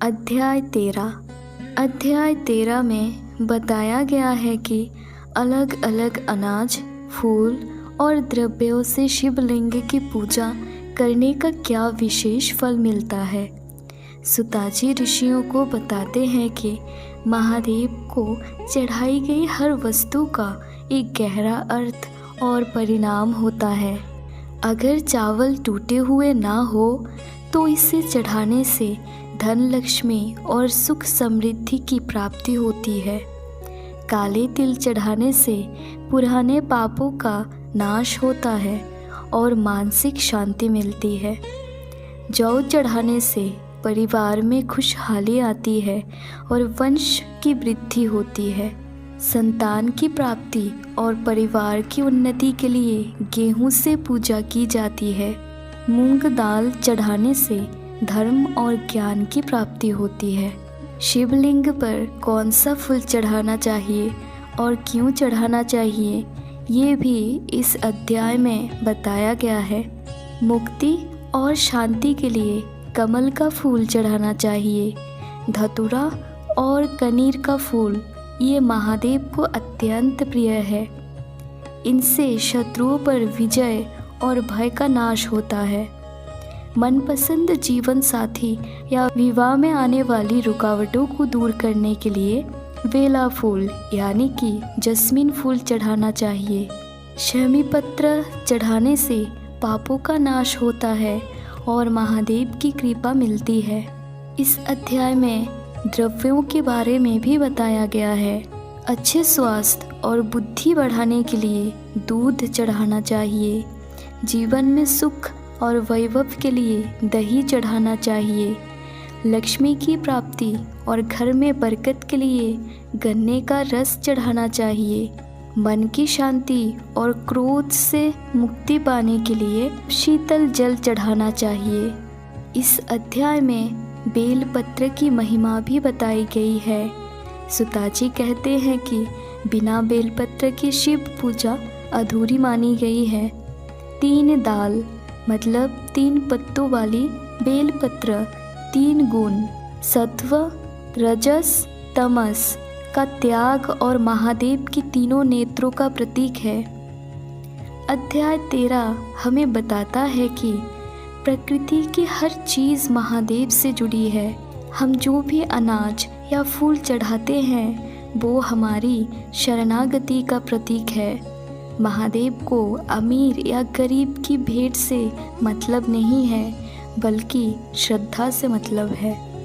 अध्याय 13। अध्याय 13 में बताया गया है कि अलग अलग अनाज, फूल और द्रव्यों से शिवलिंग की पूजा करने का क्या विशेष फल मिलता है। सुताजी ऋषियों को बताते हैं कि महादेव को चढ़ाई गई हर वस्तु का एक गहरा अर्थ और परिणाम होता है। अगर चावल टूटे हुए ना हो तो इसे चढ़ाने से धन, लक्ष्मी और सुख समृद्धि की प्राप्ति होती है। काले तिल चढ़ाने से पुराने पापों का नाश होता है और मानसिक शांति मिलती है। जौ चढ़ाने से परिवार में खुशहाली आती है और वंश की वृद्धि होती है। संतान की प्राप्ति और परिवार की उन्नति के लिए गेहूं से पूजा की जाती है। मूंग दाल चढ़ाने से धर्म और ज्ञान की प्राप्ति होती है। शिवलिंग पर कौन सा फूल चढ़ाना चाहिए और क्यों चढ़ाना चाहिए, ये भी इस अध्याय में बताया गया है। मुक्ति और शांति के लिए कमल का फूल चढ़ाना चाहिए। धतूरा और कनीर का फूल ये महादेव को अत्यंत प्रिय है। इनसे शत्रुओं पर विजय और भय का नाश होता है। मनपसंद जीवन साथी या विवाह में आने वाली रुकावटों को दूर करने के लिए बेला फूल यानी कि जस्मीन फूल चढ़ाना चाहिए। शमी पत्र चढ़ाने से पापों का नाश होता है और महादेव की कृपा मिलती है। इस अध्याय में द्रव्यों के बारे में भी बताया गया है। अच्छे स्वास्थ्य और बुद्धि बढ़ाने के लिए दूध चढ़ाना चाहिए। जीवन में सुख और वैभव के लिए दही चढ़ाना चाहिए। लक्ष्मी की प्राप्ति और घर में बरकत के लिए गन्ने का रस चढ़ाना चाहिए। मन की शांति और क्रोध से मुक्ति पाने के लिए शीतल जल चढ़ाना चाहिए। इस अध्याय में बेल पत्र की महिमा भी बताई गई है। सुताजी कहते हैं कि बिना बेल पत्र की शिव पूजा अधूरी मानी गई है। 3 दाल मतलब 3 पत्तों वाली बेल पत्र 3 गुण सत्व, रजस, तमस का त्याग और महादेव की तीनों नेत्रों का प्रतीक है। अध्याय 13 हमें बताता है कि प्रकृति की हर चीज़ महादेव से जुड़ी है। हम जो भी अनाज या फूल चढ़ाते हैं वो हमारी शरणागति का प्रतीक है। महादेव को अमीर या गरीब की भेंट से मतलब नहीं है, बल्कि श्रद्धा से मतलब है।